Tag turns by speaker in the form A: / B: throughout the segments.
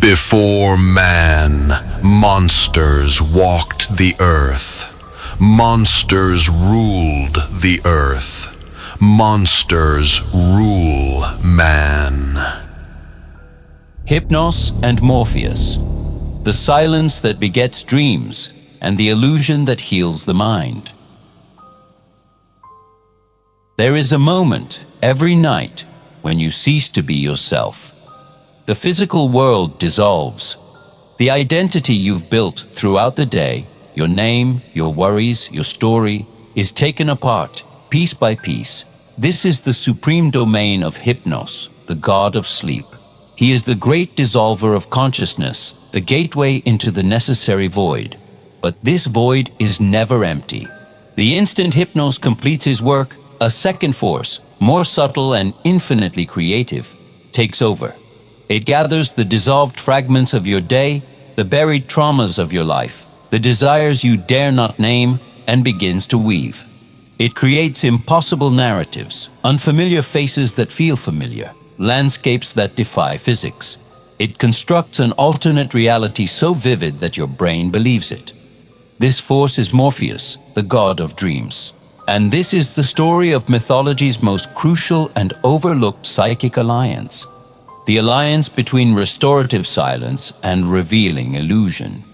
A: Before man, monsters walked the earth. Monsters ruled the earth. Monsters rule man.
B: Hypnos and Morpheus, the silence that begets dreams and the illusion that heals the mind. There is a moment every night when you cease to be yourself. The physical world dissolves. The identity you've built throughout the day, your name, your worries, your story, is taken apart, piece by piece. This is the supreme domain of Hypnos, the god of sleep. He is the great dissolver of consciousness, the gateway into the necessary void. But this void is never empty. The instant Hypnos completes his work, a second force, more subtle and infinitely creative, takes over. It gathers the dissolved fragments of your day, the buried traumas of your life, the desires you dare not name, and begins to weave. It creates impossible narratives, unfamiliar faces that feel familiar, landscapes that defy physics. It constructs an alternate reality so vivid that your brain believes it. This force is Morpheus, the god of dreams. And this is the story of mythology's most crucial and overlooked psychic alliance. The alliance between restorative silence and revealing illusion.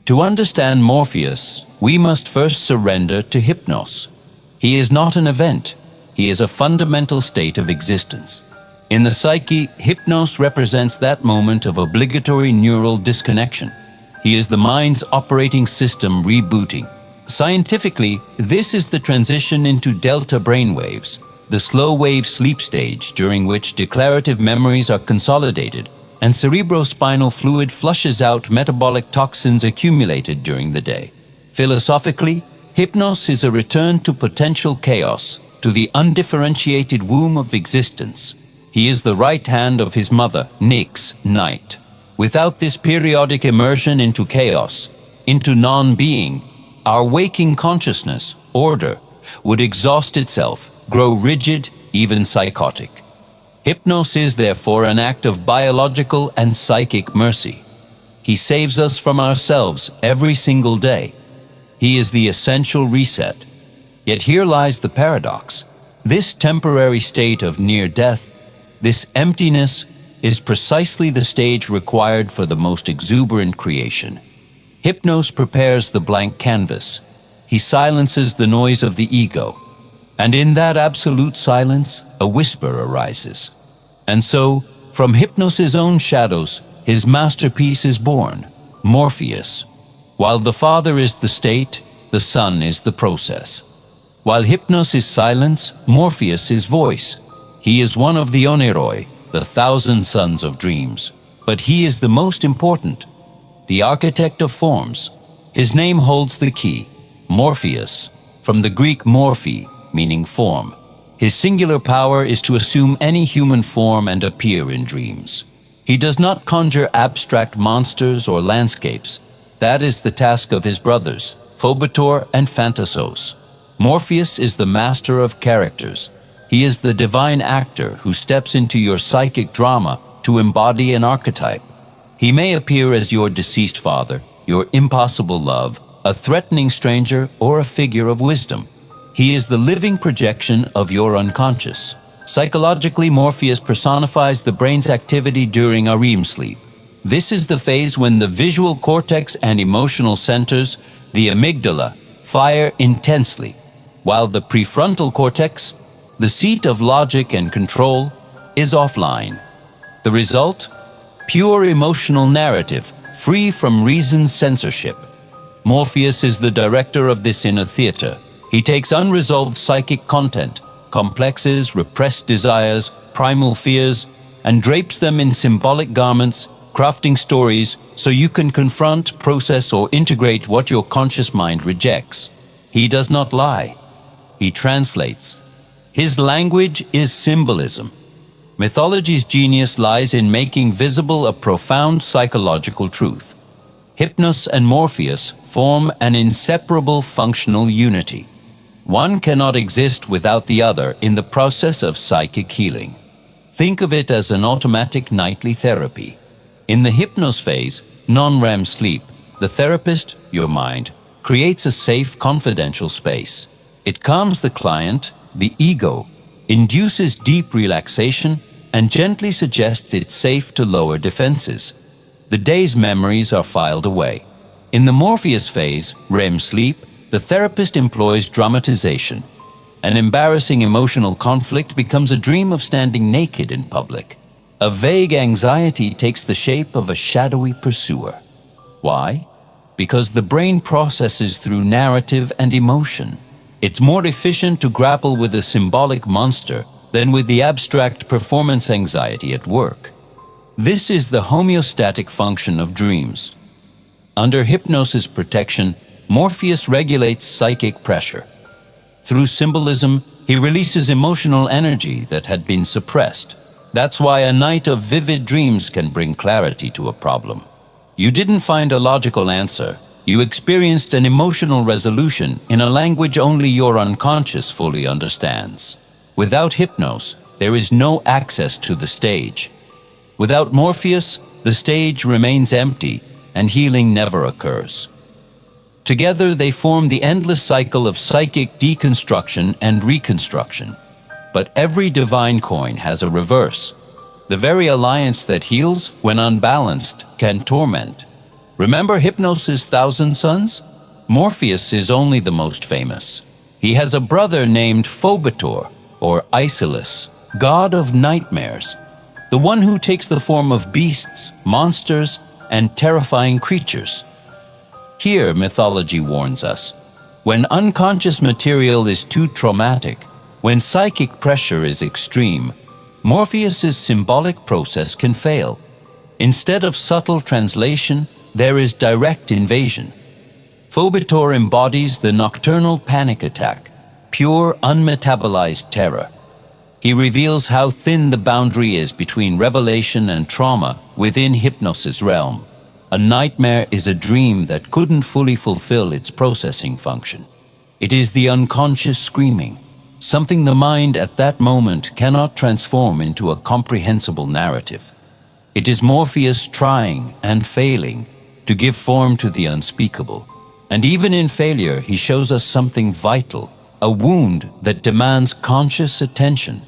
B: To understand Morpheus, we must first surrender to Hypnos. He is not an event. He is a fundamental state of existence. In the psyche, Hypnos represents that moment of obligatory neural disconnection. He is the mind's operating system rebooting. Scientifically, this is the transition into delta brainwaves, the slow-wave sleep stage during which declarative memories are consolidated and cerebrospinal fluid flushes out metabolic toxins accumulated during the day. Philosophically, Hypnos is a return to potential chaos, to the undifferentiated womb of existence. He is the right hand of his mother, Nyx, night. Without this periodic immersion into chaos, into non-being, our waking consciousness, order, would exhaust itself, grow rigid, even psychotic. Hypnos is therefore an act of biological and psychic mercy. He saves us from ourselves every single day. He is the essential reset. Yet here lies the paradox. This temporary state of near death, this emptiness, is precisely the stage required for the most exuberant creation. Hypnos prepares the blank canvas. He silences the noise of the ego. And in that absolute silence, a whisper arises. And so, from Hypnos' own shadows, his masterpiece is born, Morpheus. While the Father is the state, the Son is the process. While Hypnos is silence, Morpheus is voice. He is one of the Oneiroi, the 1,000 sons of dreams. But he is the most important, the architect of forms. His name holds the key, Morpheus, from the Greek morphe, meaning form. His singular power is to assume any human form and appear in dreams. He does not conjure abstract monsters or landscapes. That is the task of his brothers, Phobator and Phantasos. Morpheus is the master of characters. He is the divine actor who steps into your psychic drama to embody an archetype. He may appear as your deceased father, your impossible love, a threatening stranger, or a figure of wisdom. He is the living projection of your unconscious. Psychologically, Morpheus personifies the brain's activity during a REM sleep. This is the phase when the visual cortex and emotional centers, the amygdala, fire intensely, while the prefrontal cortex, the seat of logic and control, is offline. The result? Pure emotional narrative, free from reason's censorship. Morpheus is the director of this inner theater. He takes unresolved psychic content, complexes, repressed desires, primal fears, and drapes them in symbolic garments, crafting stories so you can confront, process, or integrate what your conscious mind rejects. He does not lie. He translates. His language is symbolism. Mythology's genius lies in making visible a profound psychological truth. Hypnos and Morpheus form an inseparable functional unity. One cannot exist without the other in the process of psychic healing. Think of it as an automatic nightly therapy. In the Hypnos phase, non-REM sleep, the therapist, your mind, creates a safe, confidential space. It calms the client, the ego, induces deep relaxation, and gently suggests it's safe to lower defenses. The day's memories are filed away. In the Morpheus phase, REM sleep, the therapist employs dramatization. An embarrassing emotional conflict becomes a dream of standing naked in public. A vague anxiety takes the shape of a shadowy pursuer. Why? Because the brain processes through narrative and emotion. It's more efficient to grapple with a symbolic monster than with the abstract performance anxiety at work. This is the homeostatic function of dreams. Under hypnosis protection, Morpheus regulates psychic pressure. Through symbolism, he releases emotional energy that had been suppressed. That's why a night of vivid dreams can bring clarity to a problem. You didn't find a logical answer. You experienced an emotional resolution in a language only your unconscious fully understands. Without Hypnos, there is no access to the stage. Without Morpheus, the stage remains empty and healing never occurs. Together, they form the endless cycle of psychic deconstruction and reconstruction. But every divine coin has a reverse. The very alliance that heals, when unbalanced, can torment. Remember Hypnos' thousand sons? Morpheus is only the most famous. He has a brother named Phobetor, or Isilus, god of nightmares, the one who takes the form of beasts, monsters, and terrifying creatures. Here, mythology warns us. When unconscious material is too traumatic, when psychic pressure is extreme, Morpheus's symbolic process can fail. Instead of subtle translation, there is direct invasion. Phobetor embodies the nocturnal panic attack, pure unmetabolized terror. He reveals how thin the boundary is between revelation and trauma within hypnosis realm. A nightmare is a dream that couldn't fully fulfill its processing function. It is the unconscious screaming, something the mind at that moment cannot transform into a comprehensible narrative. It is Morpheus trying and failing to give form to the unspeakable. And even in failure, he shows us something vital, a wound that demands conscious attention.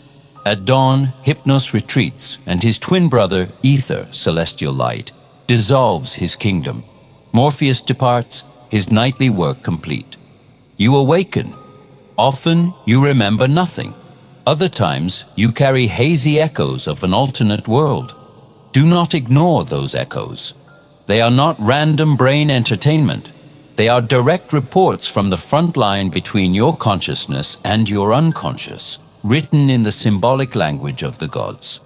B: At dawn, Hypnos retreats, and his twin brother, Ether, celestial light, dissolves his kingdom. Morpheus departs, his nightly work complete. You awaken. Often, you remember nothing. Other times, you carry hazy echoes of an alternate world. Do not ignore those echoes. They are not random brain entertainment. They are direct reports from the front line between your consciousness and your unconscious, written in the symbolic language of the gods.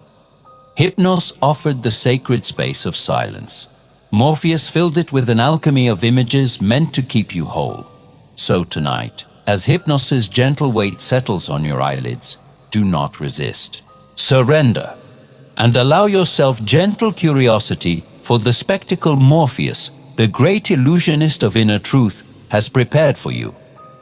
B: Hypnos offered the sacred space of silence. Morpheus filled it with an alchemy of images meant to keep you whole. So tonight, as Hypnos's gentle weight settles on your eyelids, do not resist. Surrender, and allow yourself gentle curiosity for the spectacle Morpheus, the great illusionist of inner truth, has prepared for you.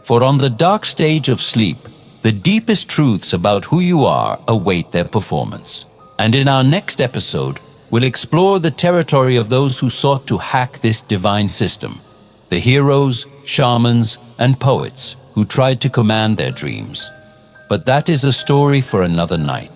B: For on the dark stage of sleep, the deepest truths about who you are await their performance. And in our next episode, we'll explore the territory of those who sought to hack this divine system, the heroes, shamans, and poets who tried to command their dreams. But that is a story for another night.